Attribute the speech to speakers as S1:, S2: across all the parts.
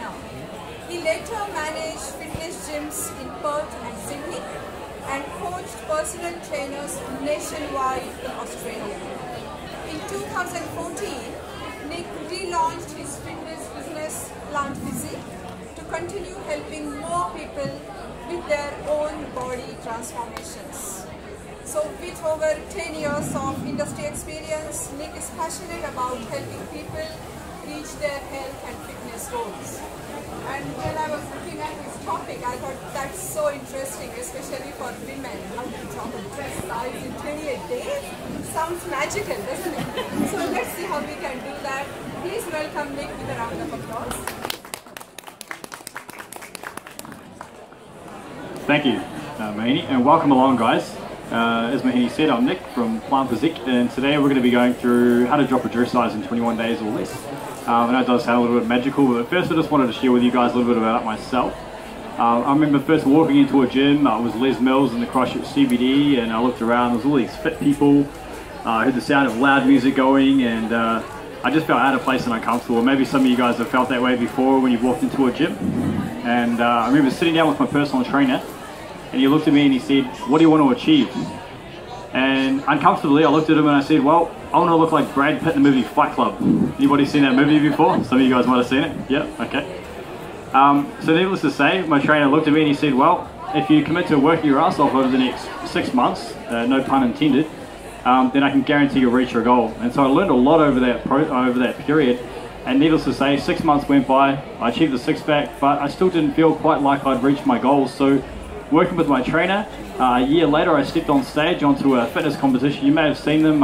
S1: trainer. He later managed fitness gyms in Perth and Sydney and coached personal trainers nationwide in Australia. In 2014, Nick relaunched his fitness business PlantBased to continue helping more people with their own body transformations. So with over 10 years of industry experience, Nick is passionate about helping people reach their health and fitness goals. And when I was looking at this topic, I thought that's so interesting, especially for women. How to drop a dress size in 28 days? Sounds magical, doesn't it? So let's see how we can do that. Please welcome Nick with a round of applause.
S2: Thank you, Mahini, and welcome along, guys. As Mahini said, I'm Nick from PlantBased, and today we're going to be going through how to drop a dress size in 21 days or less. I know it does sound a little bit magical, but first I just wanted to share with you guys a little bit about myself. I remember first walking into a gym. It was Les Mills in the Christchurch CBD, and I looked around. There was all these fit people. I heard the sound of loud music going, and I just felt out of place and uncomfortable. Maybe some of you guys have felt that way before when you've walked into a gym. And I remember sitting down with my personal trainer, and he looked at me and he said, "What do you want to achieve?" And uncomfortably, I looked at him and I said, "Well, I want to look like Brad Pitt in the movie Fight Club." Anybody seen that movie before? Some of you guys might have seen it. Yep, okay. So needless to say, my trainer looked at me and he said, "Well, if you commit to working your ass off over the next 6 months, no pun intended, then I can guarantee you'll reach your goal." And so I learned a lot over that period. And needless to say, 6 months went by. I achieved the six-pack, but I still didn't feel quite like I'd reached my goals. So working with my trainer, a year later I stepped on stage onto a fitness competition. You may have seen them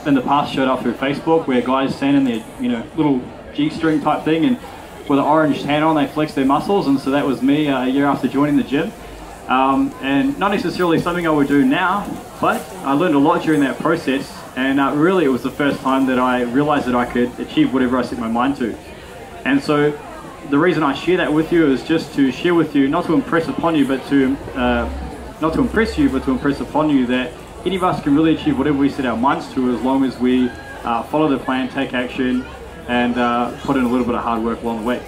S2: in the past, showed up through Facebook, where guys stand in their little G-string type thing, and with an orange tan on they flex their muscles. And so that was me a year after joining the gym. And not necessarily something I would do now, but I learned a lot during that process, and really it was the first time that I realized that I could achieve whatever I set my mind to. And so the reason I share that with you is just to share with you, not to impress upon you, but to not to impress you, but to impress upon you that any of us can really achieve whatever we set our minds to, as long as we follow the plan, take action, and put in a little bit of hard work along the way.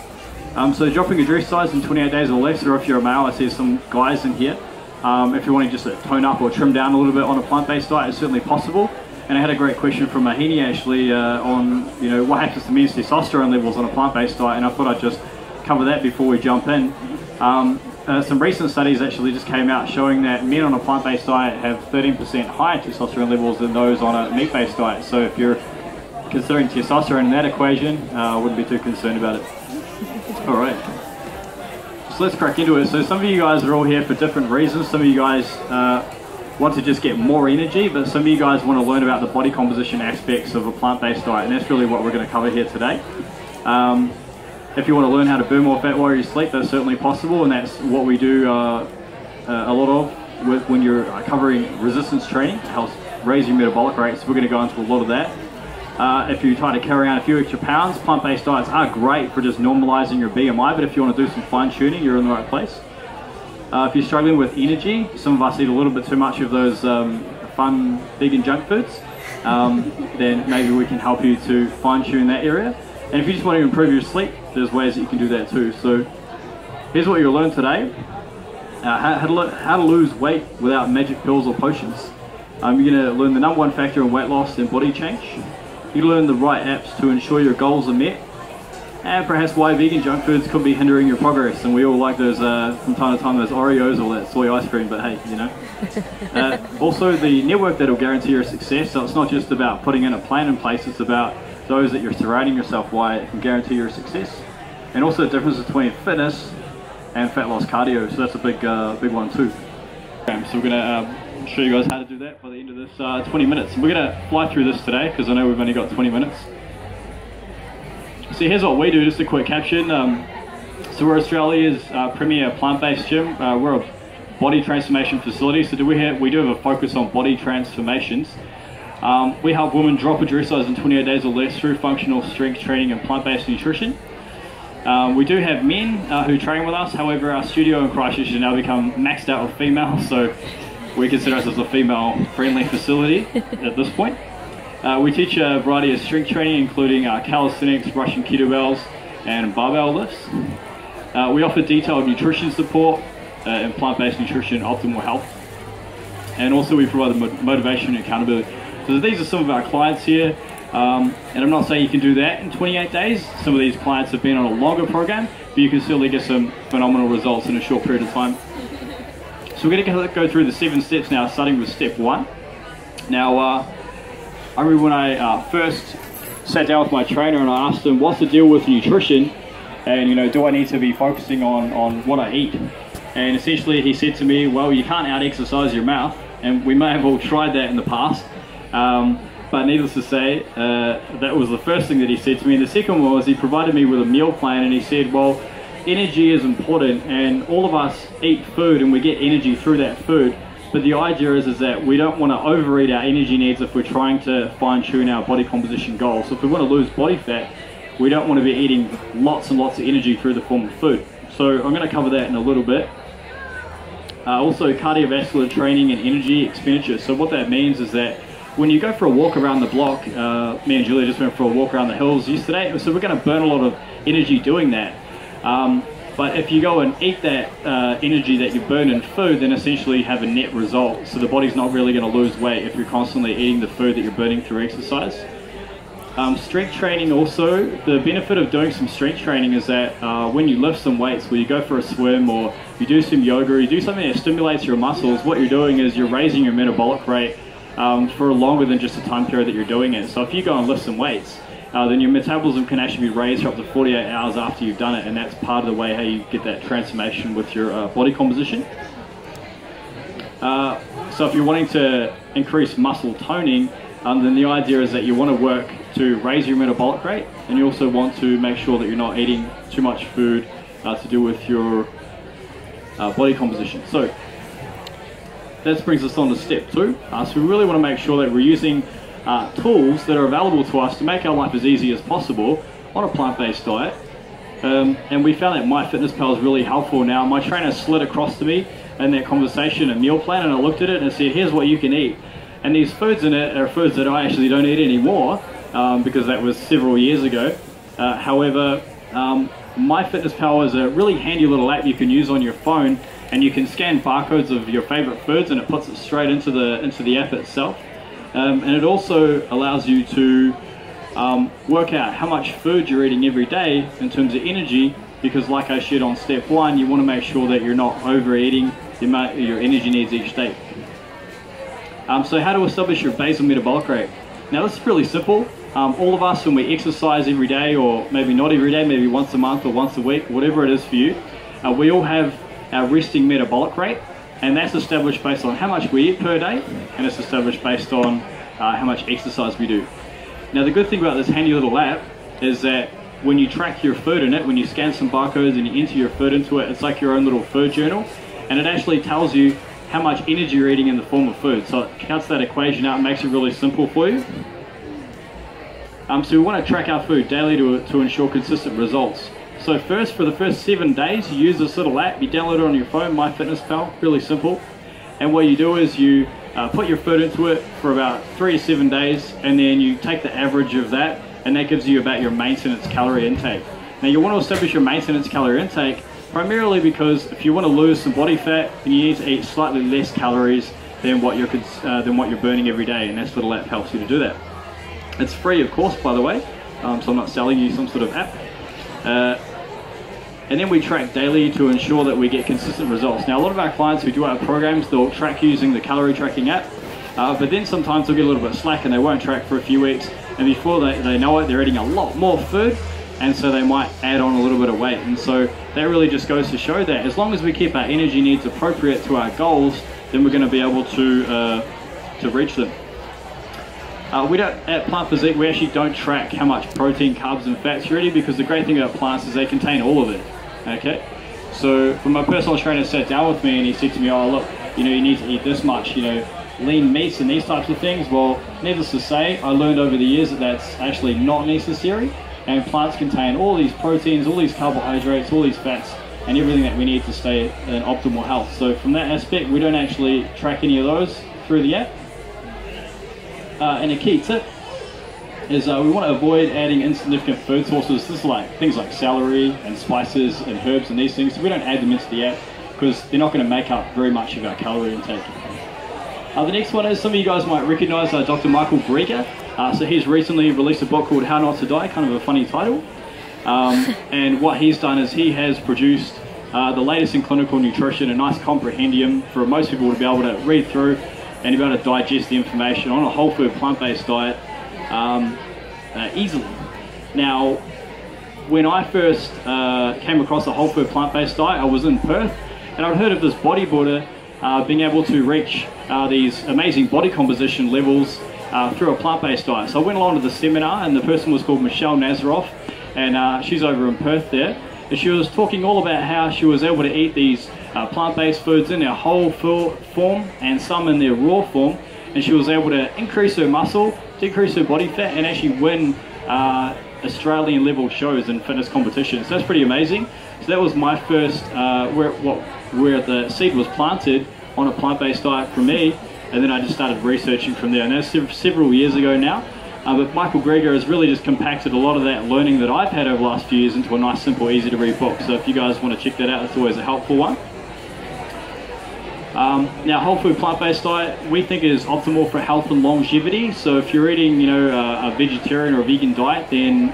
S2: So dropping a dress size in 28 days or less, or if you're a male, I see some guys in here. If you want to just tone up or trim down a little bit on a plant-based diet, it's certainly possible. And I had a great question from Mahini actually on what happens to men's testosterone levels on a plant-based diet, and I thought I'd just cover that before we jump in. Some recent studies actually just came out showing that men on a plant-based diet have 13% higher testosterone levels than those on a meat-based diet. So if you're considering testosterone in that equation, I wouldn't be too concerned about it. All right, so let's crack into it. So some of you guys are all here for different reasons. Some of you guys want to just get more energy, but some of you guys want to learn about the body composition aspects of a plant-based diet, and that's really what we're going to cover here today. If you want to learn how to burn more fat while you sleep, that's certainly possible, and that's what we do a lot of when you're covering resistance training to help raise your metabolic rate. So we're going to go into a lot of that. If you try to carry around a few extra pounds, plant-based diets are great for just normalizing your BMI, but if you want to do some fine-tuning, you're in the right place. If you're struggling with energy, some of us eat a little bit too much of those fun vegan junk foods, then maybe we can help you to fine-tune that area. And if you just want to improve your sleep, there's ways that you can do that too. So here's what you'll learn today. How to lose weight without magic pills or potions. You're going to learn the #1 factor in weight loss and body change. You learn the right apps to ensure your goals are met, and perhaps why vegan junk foods could be hindering your progress. And we all like those from time to time, those Oreos or that soy ice cream, but hey, also the network that will guarantee your success. So it's not just about putting in a plan in place, it's about those that you're surrounding yourself with can guarantee your success. And also the difference between fitness and fat loss cardio, so that's a big one too. So we're going to show you guys how to do that by the end of this 20 minutes. And we're going to fly through this today because I know we've only got 20 minutes. So here's what we do, just a quick caption. So we're Australia's premier plant-based gym. We're a body transformation facility, so we do have a focus on body transformations. We help women drop a dress size in 28 days or less through functional strength training and plant-based nutrition. We do have men who train with us, however our studio in Christchurch has now become maxed out with females, so we consider ourselves a female-friendly facility at this point. We teach a variety of strength training, including calisthenics, Russian kettlebells, and barbell lifts. We offer detailed nutrition support and plant-based nutrition, optimal health. And also we provide the motivation and accountability. So these are some of our clients here. And I'm not saying you can do that in 28 days. Some of these clients have been on a longer program, but you can certainly get some phenomenal results in a short period of time. So we're going to go through the 7 steps now, starting with step 1. Now, I remember when I first sat down with my trainer and I asked him, what's the deal with nutrition? And, do I need to be focusing on what I eat? And essentially he said to me, well, you can't out-exercise your mouth. And we may have all tried that in the past. But needless to say, that was the first thing that he said to me. And the second one was he provided me with a meal plan, and he said, well, energy is important, and all of us eat food and we get energy through that food. But the idea is that we don't want to overeat our energy needs if we're trying to fine-tune our body composition goals. So if we want to lose body fat, we don't want to be eating lots and lots of energy through the form of food. So I'm going to cover that in a little bit. Also, cardiovascular training and energy expenditure. So what that means is that when you go for a walk around the block, me and Julia just went for a walk around the hills yesterday, so we're going to burn a lot of energy doing that. But if you go and eat that energy that you burn in food, then essentially you have a net result. So the body's not really going to lose weight if you're constantly eating the food that you're burning through exercise. Strength training also, the benefit of doing some strength training is that when you lift some weights, where you go for a swim or you do some yoga, or you do something that stimulates your muscles, what you're doing is you're raising your metabolic rate for longer than just the time period that you're doing it. So if you go and lift some weights, then your metabolism can actually be raised for up to 48 hours after you've done it, and that's part of the way how you get that transformation with your body composition. So if you're wanting to increase muscle toning, then the idea is that you want to work to raise your metabolic rate, and you also want to make sure that you're not eating too much food to do with your body composition. So that brings us on to step 2. So we really want to make sure that we're using tools that are available to us to make our life as easy as possible on a plant-based diet. And we found that MyFitnessPal is really helpful now. My trainer slid across to me in that conversation a meal plan, and I looked at it and said, here's what you can eat. And these foods in it are foods that I actually don't eat anymore because that was several years ago. However, MyFitnessPal is a really handy little app you can use on your phone, and you can scan barcodes of your favorite foods and it puts it straight into the app itself. And it also allows you to work out how much food you're eating every day in terms of energy, because like I shared on step 1, you want to make sure that you're not overeating your energy needs each day. So how to establish your basal metabolic rate. Now this is really simple. All of us, when we exercise every day, or maybe not every day, maybe once a month or once a week, whatever it is for you, we all have our resting metabolic rate, and that's established based on how much we eat per day, and it's established based on how much exercise we do. Now the good thing about this handy little app is that when you track your food in it, when you scan some barcodes and you enter your food into it, it's like your own little food journal, and it actually tells you how much energy you're eating in the form of food. So it counts that equation out and makes it really simple for you. So we want to track our food daily to ensure consistent results. So first, for the first 7 days, you use this little app. You download it on your phone, MyFitnessPal, really simple. And what you do is you put your food into it for about 3 to 7 days, and then you take the average of that, and that gives you about your maintenance calorie intake. Now you want to establish your maintenance calorie intake primarily because if you want to lose some body fat, then you need to eat slightly less calories than what you're burning every day, and this little app helps you to do that. It's free, of course, by the way, so I'm not selling you some sort of app. And then we track daily to ensure that we get consistent results. Now a lot of our clients who do our programs, they'll track using the calorie tracking app, but then sometimes they'll get a little bit slack and they won't track for a few weeks, and before they know it, they're eating a lot more food, and so they might add on a little bit of weight. And so that really just goes to show that as long as we keep our energy needs appropriate to our goals, then we're going to be able to reach them. At Plant Physique, we actually don't track how much protein, carbs and fats you're eating, because the great thing about plants is they contain all of it. Okay, so when my personal trainer sat down with me and he said to me, oh look, you need to eat this much, lean meats and these types of things. Well, needless to say, I learned over the years that that's actually not necessary, and plants contain all these proteins, all these carbohydrates, all these fats, and everything that we need to stay in optimal health. So from that aspect, we don't actually track any of those through the app. And a key tip is we want to avoid adding insignificant food sources. This is like things like celery and spices and herbs and these things. So we don't add them into the app because they're not going to make up very much of our calorie intake. The next one is, some of you guys might recognize Dr. Michael Greger. So he's recently released a book called How Not to Die, kind of a funny title. And what he's done is he has produced the latest in clinical nutrition, a nice compendium for most people to be able to read through and be able to digest the information on a whole food plant-based diet easily. Now, when I first came across a whole food plant-based diet, I was in Perth, and I'd heard of this bodybuilder being able to reach these amazing body composition levels through a plant-based diet. So I went along to the seminar, and the person was called Michelle Nazaroff, and she's over in Perth there. And she was talking all about how she was able to eat these plant-based foods in their whole form and some in their raw form, and she was able to increase her muscle, decrease her body fat, and actually win Australian level shows and fitness competitions. So that's pretty amazing. So that was my first where the seed was planted on a plant-based diet for me, and then I just started researching from there. And that's several years ago now. But Michael Greger has really just compacted a lot of that learning that I've had over the last few years into a nice, simple, easy to read book. So if you guys want to check that out, it's always a helpful one. Now, whole food plant-based diet we think is optimal for health and longevity. So if you're eating, a vegetarian or a vegan diet, then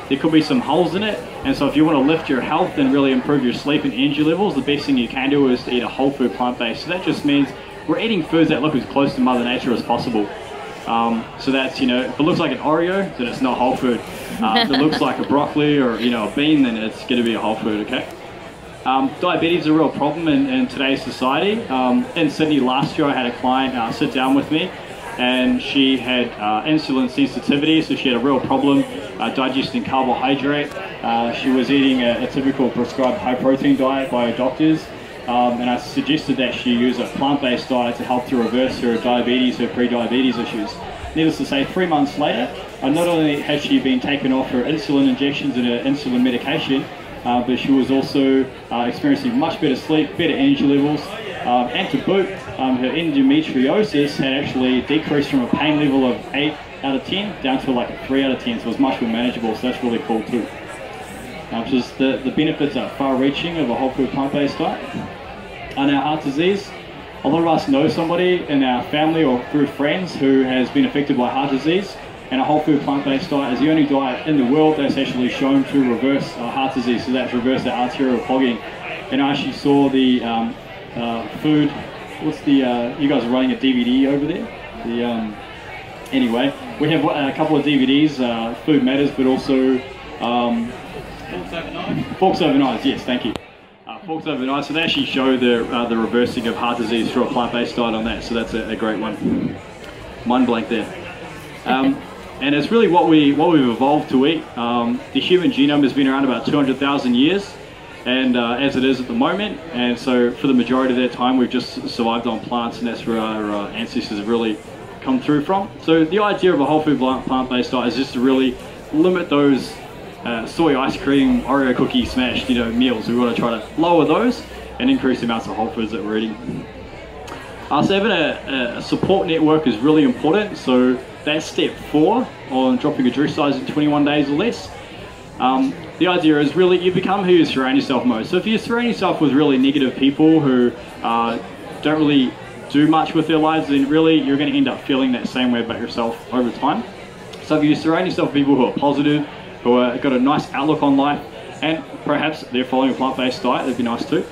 S2: there could be some holes in it. And so if you want to lift your health and really improve your sleep and energy levels, the best thing you can do is to eat a whole food plant-based. So that just means we're eating foods that look as close to Mother Nature as possible. So that's, if it looks like an Oreo, then it's not whole food. If it looks like a broccoli or, a bean, then it's going to be a whole food, okay? Diabetes is a real problem in today's society. In Sydney last year, I had a client sit down with me, and she had insulin sensitivity, so she had a real problem digesting carbohydrate. She was eating a typical prescribed high-protein diet by her doctors, and I suggested that she use a plant-based diet to help to reverse her diabetes, her pre-diabetes issues. Needless to say, 3 months later, not only has she been taken off her insulin injections and her insulin medication, but she was also experiencing much better sleep, better energy levels, and to boot, her endometriosis had actually decreased from a pain level of 8 out of 10 down to like a 3 out of 10, so it was much more manageable, so that's really cool too. Just the benefits are far-reaching of a whole food plant-based diet. On our heart disease, a lot of us know somebody in our family or through friends who has been affected by heart disease, and a whole food plant-based diet is the only diet in the world that's actually shown to reverse heart disease, so that's reverse the arterial clogging. And I actually saw the food, you guys are running a DVD over there? Anyway, we have a couple of DVDs, Food Matters, but also Forks Over Knives, yes, thank you. Forks Over Knives, so they actually show the reversing of heart disease through a plant-based diet on that, so that's a great one. Mind blank there. And it's really what we've evolved to eat. The human genome has been around about 200,000 years, and as it is at the moment, and so for the majority of that time we've just survived on plants, and that's where our ancestors have really come through from. So the idea of a whole food plant-based diet is just to really limit those soy ice cream, Oreo cookie smashed meals. We want to try to lower those and increase the amounts of whole foods that we're eating. So having a support network is really important. So that's step 4 on dropping your dress size in 21 days or less. The idea is really you become who you surround yourself most. So if you surround yourself with really negative people who don't really do much with their lives, then really you're going to end up feeling that same way about yourself over time. So if you surround yourself with people who are positive, who have got a nice outlook on life, and perhaps they're following a plant-based diet, that'd be nice too,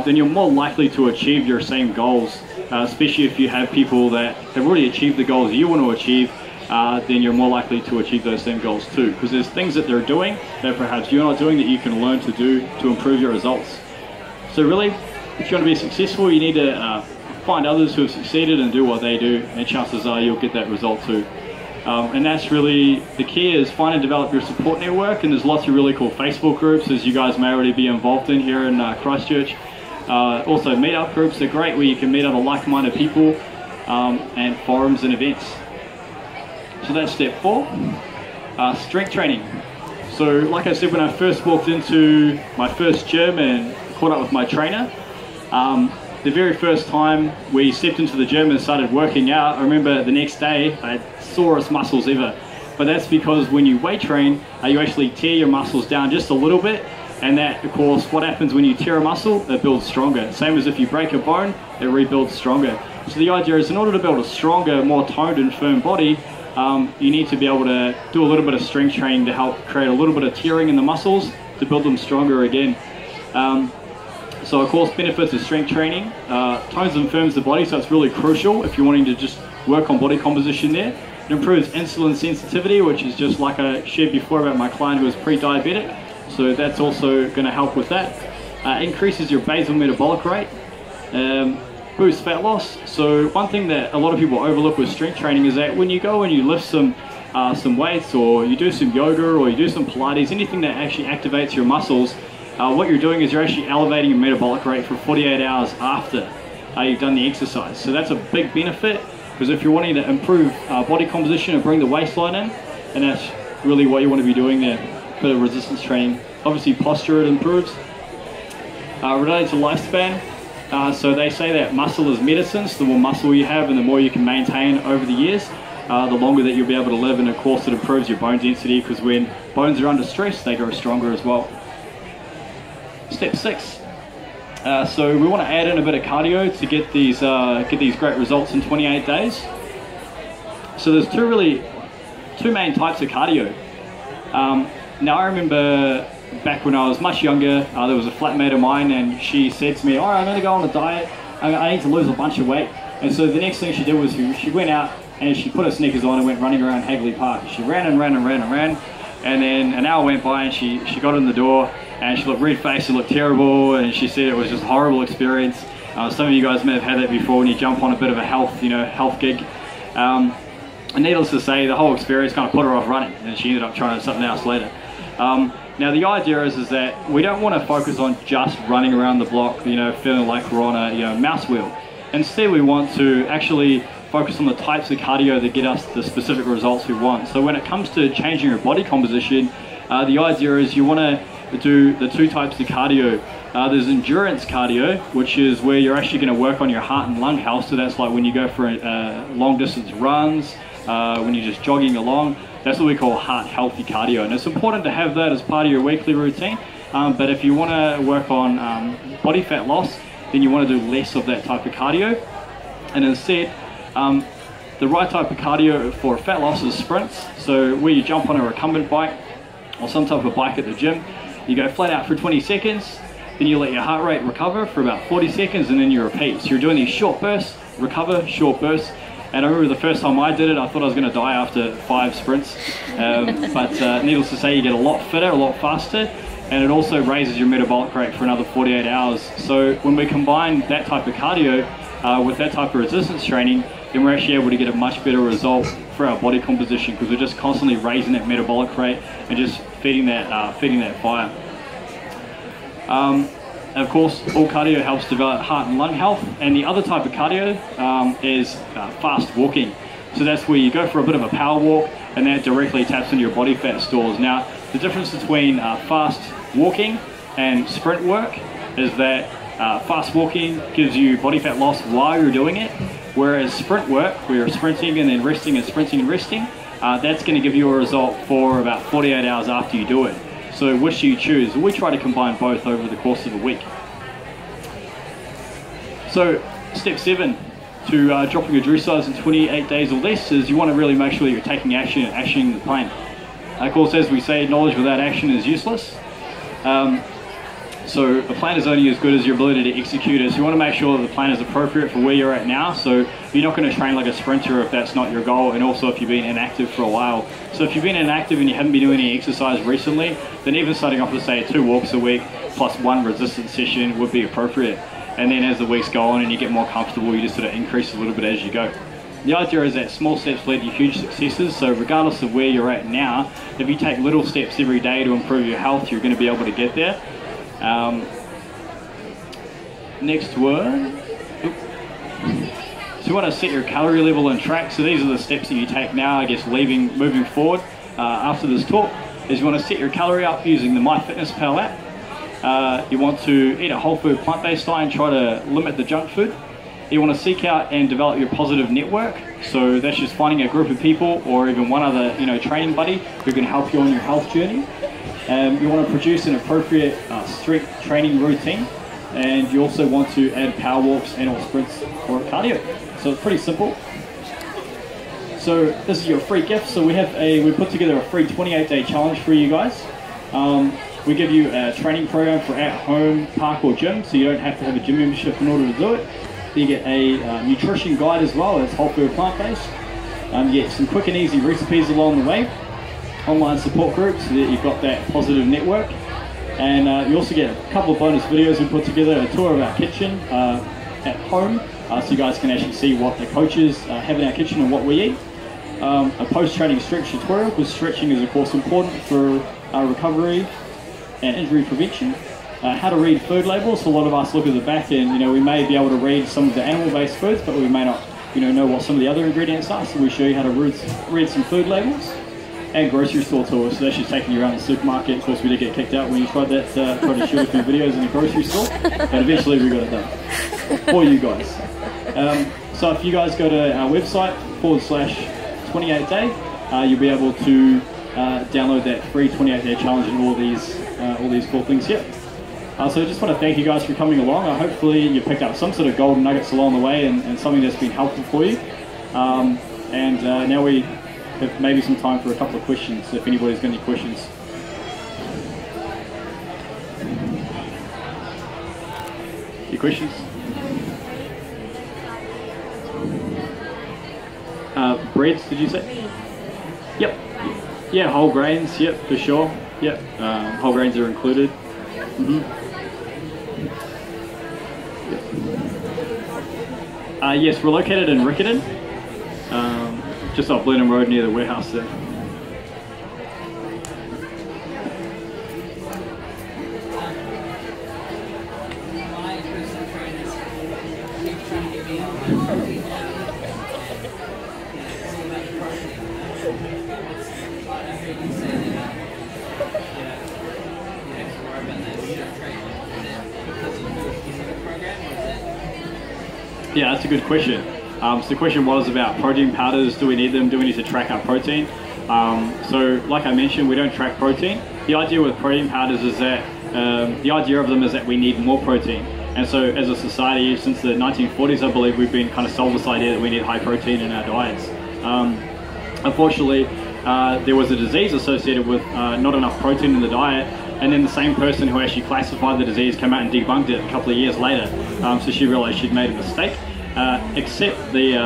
S2: then you're more likely to achieve your same goals, especially if you have people that have already achieved the goals you want to achieve, then you're more likely to achieve those same goals too, because there's things that they're doing that perhaps you're not doing that you can learn to do to improve your results. So really, if you want to be successful, you need to find others who have succeeded and do what they do, and chances are you'll get that result too. And that's really the key, is find and develop your support network, and there's lots of really cool Facebook groups, as you guys may already be involved in here in Christchurch. Also meetup groups are great, where you can meet other like-minded people, and forums and events. So that's step 4. Strength training. So like I said, when I first walked into my first gym and caught up with my trainer, the very first time we stepped into the gym and started working out, I remember the next day I had sorest muscles ever. but that's because when you weight train, you actually tear your muscles down just a little bit, and that, of course, what happens when you tear a muscle, it builds stronger. Same as if you break a bone, it rebuilds stronger. So the idea is, in order to build a stronger, more toned and firm body, you need to be able to do a little bit of strength training to help create a little bit of tearing in the muscles to build them stronger again. So of course, benefits of strength training, tones and firms the body, so it's really crucial if you're wanting to just work on body composition there. It improves insulin sensitivity, which is just like I shared before about my client who was pre-diabetic, so that's also going to help with that. Increases your basal metabolic rate, boosts fat loss. So one thing that a lot of people overlook with strength training is that when you go and you lift some weights, or you do some yoga, or you do some Pilates, anything that actually activates your muscles, what you're doing is you're actually elevating your metabolic rate for 48 hours after you've done the exercise. So that's a big benefit, because if you're wanting to improve body composition and bring the waistline in, and that's really what you want to be doing there. Bit of resistance training. Obviously posture it improves. Related to lifespan, so they say that muscle is medicine, so the more muscle you have and the more you can maintain over the years, the longer that you'll be able to live, and of course it improves your bone density, because when bones are under stress they grow stronger as well. Step 6. So we want to add in a bit of cardio to get these great results in 28 days. So there's two main types of cardio. Now I remember back when I was much younger, there was a flatmate of mine, and she said to me, "All right, I'm going to go on a diet. I need to lose a bunch of weight." And so the next thing she did was she went out and she put her sneakers on and went running around Hagley Park. She ran and ran and ran and ran, and then an hour went by and she got in the door and she looked red-faced and looked terrible, and she said it was just a horrible experience. Some of you guys may have had that before when you jump on a bit of a health gig. And needless to say, the whole experience kind of put her off running, and she ended up trying something else later. Now the idea is that we don't want to focus on just running around the block, feeling like we're on a mouse wheel. Instead, we want to actually focus on the types of cardio that get us the specific results we want. So when it comes to changing your body composition, the idea is you want to do the two types of cardio. There's endurance cardio, which is where you're actually going to work on your heart and lung health. So that's like when you go for long distance runs, when you're just jogging along. That's what we call heart healthy cardio, and it's important to have that as part of your weekly routine. But if you want to work on body fat loss, then you want to do less of that type of cardio, and instead the right type of cardio for fat loss is sprints. So where you jump on a recumbent bike or some type of bike at the gym, you go flat out for 20 seconds, then you let your heart rate recover for about 40 seconds, and then you repeat. So you're doing these short bursts, recover, short bursts. And I remember the first time I did it, I thought I was going to die after 5 sprints. But needless to say, you get a lot fitter, a lot faster, and it also raises your metabolic rate for another 48 hours. So when we combine that type of cardio with that type of resistance training, then we're actually able to get a much better result for our body composition, because we're just constantly raising that metabolic rate and just feeding that fire. Of course, all cardio helps develop heart and lung health, and the other type of cardio is fast walking. So that's where you go for a bit of a power walk, and that directly taps into your body fat stores. Now, the difference between fast walking and sprint work is that fast walking gives you body fat loss while you're doing it, whereas sprint work, where you're sprinting and then resting and sprinting and resting, that's going to give you a result for about 48 hours after you do it. So which do you choose? We try to combine both over the course of a week. So step 7 to dropping your drew size in 28 days or less is you want to really make sure that you're taking action and actioning the plan. Of course, as we say, knowledge without action is useless. So the plan is only as good as your ability to execute it. So you want to make sure that the plan is appropriate for where you're at now. So you're not going to train like a sprinter if that's not your goal, and also if you've been inactive for a while. So if you've been inactive and you haven't been doing any exercise recently, then even starting off with, say, 2 walks a week plus 1 resistance session would be appropriate. And then as the weeks go on and you get more comfortable, you just sort of increase a little bit as you go. The idea is that small steps lead to huge successes. So regardless of where you're at now, if you take little steps every day to improve your health, you're going to be able to get there. Next one. So you want to set your calorie level and track. So these are the steps that you take now, I guess, moving forward after this talk, is you want to set your calorie up using the MyFitnessPal app. You want to eat a whole food plant-based diet and try to limit the junk food. You want to seek out and develop your positive network. So that's just finding a group of people or even one other, training buddy who can help you on your health journey. You want to produce an appropriate strength training routine, and you also want to add power walks and or sprints for cardio. So it's pretty simple. So this is your free gift. So we put together a free 28-day challenge for you guys. We give you a training program for at-home, park or gym, so you don't have to have a gym membership in order to do it. You get a nutrition guide as well. It's whole food plant-based. You get some quick and easy recipes along the way. Online support groups, so that you've got that positive network. And you also get a couple of bonus videos we put together, a tour of our kitchen at home, so you guys can actually see what the coaches have in our kitchen and what we eat. A post-training stretch tutorial, because stretching is of course important for recovery and injury prevention. How to read food labels. So a lot of us look at the back and we may be able to read some of the animal-based foods, but we may not know what some of the other ingredients are. So we show you how to read some food labels. And grocery store tours. So that's just taking you around the supermarket. Of course we did get kicked out when you tried to shoot a few videos in the grocery store, but eventually we got it done for you guys. So if you guys go to our website /28day, you'll be able to download that free 28-day challenge and all these cool things here. So I just want to thank you guys for coming along. Hopefully you picked up some sort of golden nuggets along the way and something that's been helpful for you. Now we have maybe some time for a couple of questions, if anybody's got any questions. Any questions? Breads, did you say? Yep. Yeah, whole grains, yep, for sure. Yep, whole grains are included. Yes, we're located in Riccarton, just off Blenheim Road near the warehouse there. Yeah, that's a good question. So the question was about protein powders. Do we need them? Do we need to track our protein? So like I mentioned, we don't track protein. The idea with protein powders is that, the idea of them is that we need more protein. And so as a society, since the 1940s, I believe, we've been kind of sold this idea that we need high protein in our diets. Unfortunately, there was a disease associated with not enough protein in the diet, and then the same person who actually classified the disease came out and debunked it a couple of years later. So she realized she'd made a mistake. Except the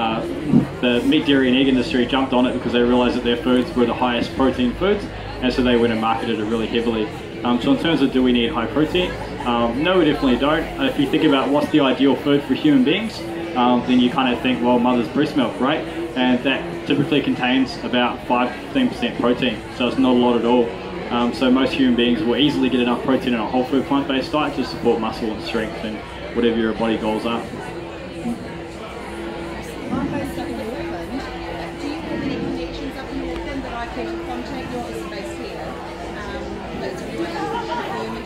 S2: meat, dairy and egg industry jumped on it because they realized that their foods were the highest protein foods, and so they went and marketed it really heavily. So in terms of do we need high protein, no, we definitely don't. If you think about what's the ideal food for human beings, then you kind of think, well, mother's breast milk, right? And that typically contains about 5-15% protein, so it's not a lot at all. So most human beings will easily get enough protein in a whole food plant-based diet to support muscle and strength and whatever your body goals are.
S3: I'm based up in Auckland. Do you have any connections up in Auckland that I could contact? You're obviously based here. But is there anyone you can refer me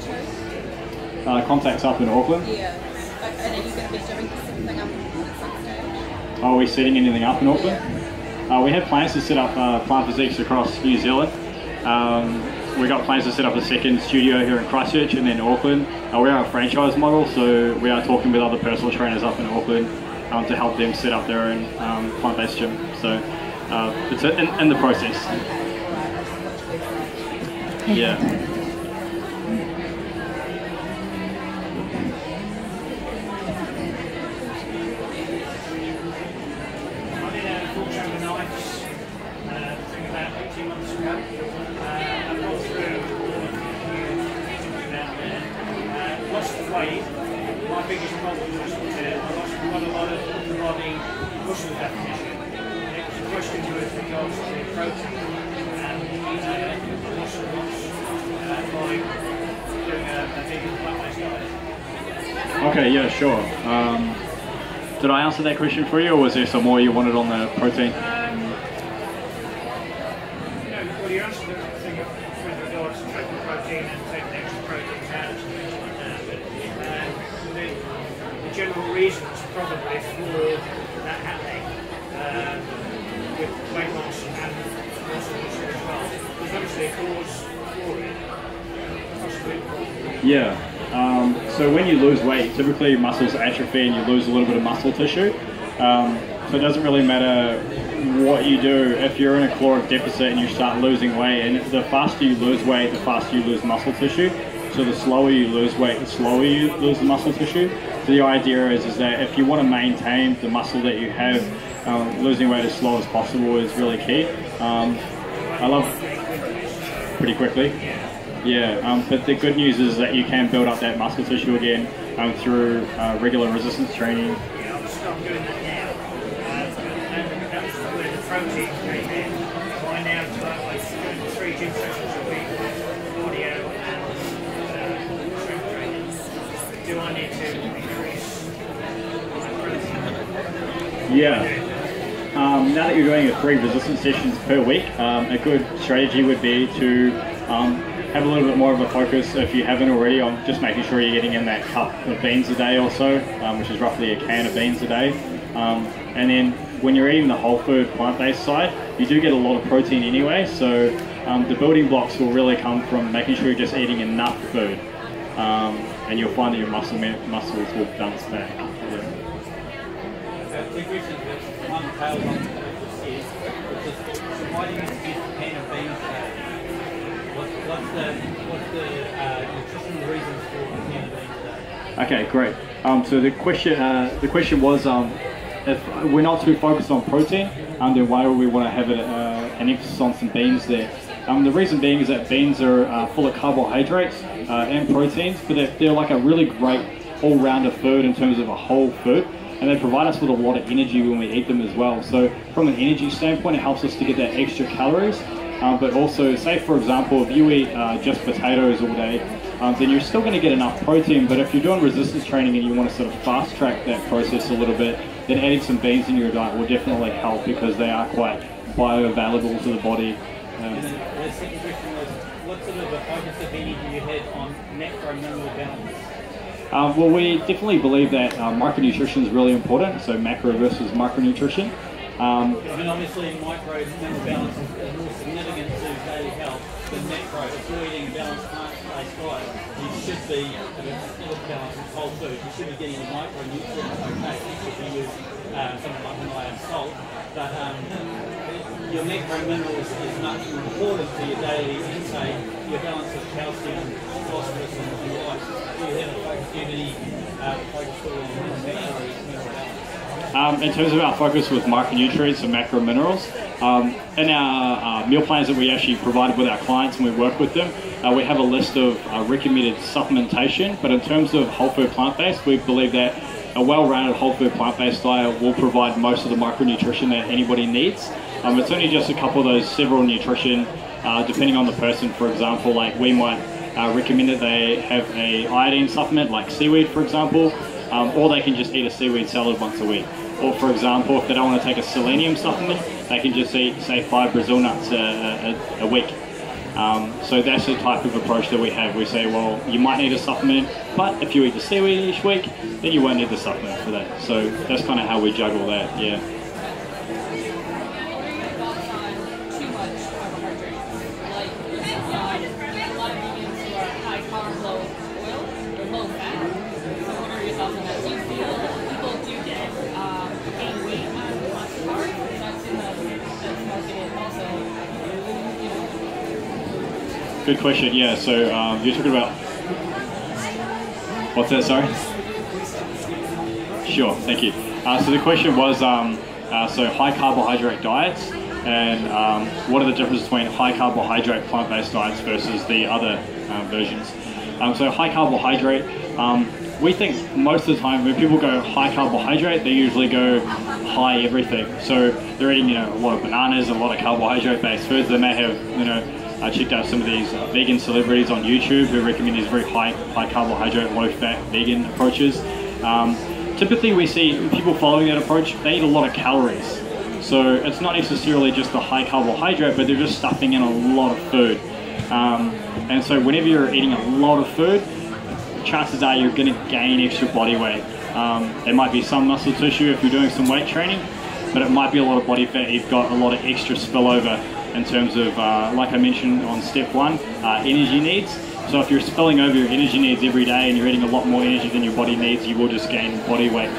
S3: to?
S2: Contacts up in Auckland?
S3: Yeah. And are you going to be doing something up at some stage?
S2: Are we setting anything up in Auckland?
S3: Yeah.
S2: We have plans to set up PlantBased across New Zealand. We've got plans to set up a second studio here in Christchurch and then Auckland. We are a franchise model, so we are talking with other personal trainers up in Auckland to help them set up their own plant-based gym. So it's in the process. Yeah.
S4: My biggest problem was I lost quite a lot of the body muscle definition. It was a question with regards to protein and muscle loss by doing a vegan plant-based diet.
S2: Okay, yeah, sure. Did I answer that question for you, or was there some more you wanted on the protein?
S4: Well, you answered the thing with regards to tracking protein and taking extra proteins out and things like that. But the general reasons probably for that happening with weight loss and muscle loss as well. There's obviously a cause for it. Possibly.
S2: Yeah. So when you lose weight, typically your muscles atrophy and you lose a little bit of muscle tissue. So it doesn't really matter what you do. If you're in a caloric deficit and you start losing weight, and the faster you lose weight, the faster you lose muscle tissue. So the slower you lose weight, the slower you lose the muscle tissue. So the idea is that if you want to maintain the muscle that you have, losing weight as slow as possible is really key. I love pretty quickly. Yeah, but the good news is that you can build up that muscle tissue again through regular resistance training.
S4: Yeah, I'll stop doing that now. And that's where the protein came in. By now, I'm doing 3 gym sessions a week, audio and strength training. Do I need to increase my protein?
S2: Yeah. Now that you're doing 3 resistance sessions per week, a good strategy would be to have a little bit more of a focus, if you haven't already, on just making sure you're getting in that cup of beans a day or so, which is roughly a can of beans a day. And then when you're eating the whole food plant-based side, you do get a lot of protein anyway, so the building blocks will really come from making sure you're just eating enough food. And you'll find that your muscles will bounce back. Yeah.
S5: Two questions that one tails on is why do you use a can of beans a day? What's the nutritional reasons for a can of beans a day? Okay, great. So the question was, if we're not too focused on protein, then why would we want to have an emphasis on some beans there? The reason being is that beans are full of carbohydrates and proteins, but they're like a really great all-rounder food in terms of a whole food. And they provide us with a lot of energy when we eat them as well. So from an energy standpoint, it helps us to get that extra calories. But also, say for example, if you eat just potatoes all day, then you're still going to get enough protein. But if you're doing resistance training and you want to sort of fast track that process a little bit, then adding some beans in your diet will definitely help, because they are quite bioavailable to the body. The second question was, what sort of a focus, if any, do you have on macro-mineral balance?
S2: Well, we definitely believe that micronutrition is really important, so macro versus micronutrition.
S5: I mean, obviously micro-mineral balance is more significant to daily health than macro. If you're eating a balanced plant-based diet, you should be, if it's balanced with whole food, you should be getting the micronutrients okay if you use something like Himalayan salt. But your macro-minerals is much more important to your daily intake, your balance of calcium, phosphorus and the like. Do you have a focus, do you have any focus on mineral balance?
S2: In terms of our focus with micronutrients and macro minerals, in our meal plans that we actually provide with our clients when we work with them, we have a list of recommended supplementation. But in terms of whole food plant-based, we believe that a well-rounded whole food plant-based diet will provide most of the micronutrition that anybody needs. It's only just a couple of those several nutrition, depending on the person. For example, like we might recommend that they have a iodine supplement like seaweed, for example, or they can just eat a seaweed salad once a week. Or for example, if they don't want to take a selenium supplement, they can just eat, say, 5 Brazil nuts a week. So that's the type of approach that we have. We say, well, you might need a supplement, but if you eat the seaweed each week, then you won't need the supplement for that. So that's kind of how we juggle that, yeah. Good question, yeah. So you're talking about, what's that, sorry? Sure, thank you. So the question was, so high carbohydrate diets, and what are the differences between high carbohydrate plant-based diets versus the other versions? So high carbohydrate, we think most of the time when people go high carbohydrate, they usually go high everything. So they're eating, a lot of bananas, a lot of carbohydrate-based foods. They may have, I checked out some of these vegan celebrities on YouTube who recommend these very high carbohydrate, low fat vegan approaches. Typically we see people following that approach, they eat a lot of calories. So it's not necessarily just the high carbohydrate, but they're just stuffing in a lot of food. And so whenever you're eating a lot of food, chances are you're going to gain extra body weight.
S5: It might be some muscle tissue if you're doing some weight training, but it might be a lot of body fat. You've got a lot of extra spillover in terms of, like I mentioned on step 1, energy needs. So if you're spilling over your energy needs every day and you're eating a lot more energy than your body needs, you will just gain body weight.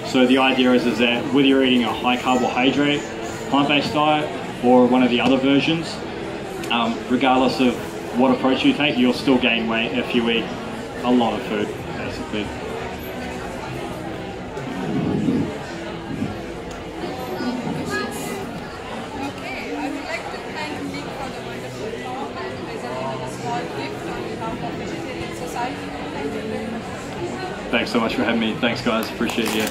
S5: So the idea is that whether you're eating a high carbohydrate, plant-based diet, or one of the other versions, regardless of what approach you take, you'll still gain weight if you eat a lot of food, basically.
S1: Okay, I would like to thank Nick for the wonderful talk and presenting a small gift on behalf of Vegetarian Society. Thank you very much.
S5: Thanks so much for having me. Thanks guys, appreciate you.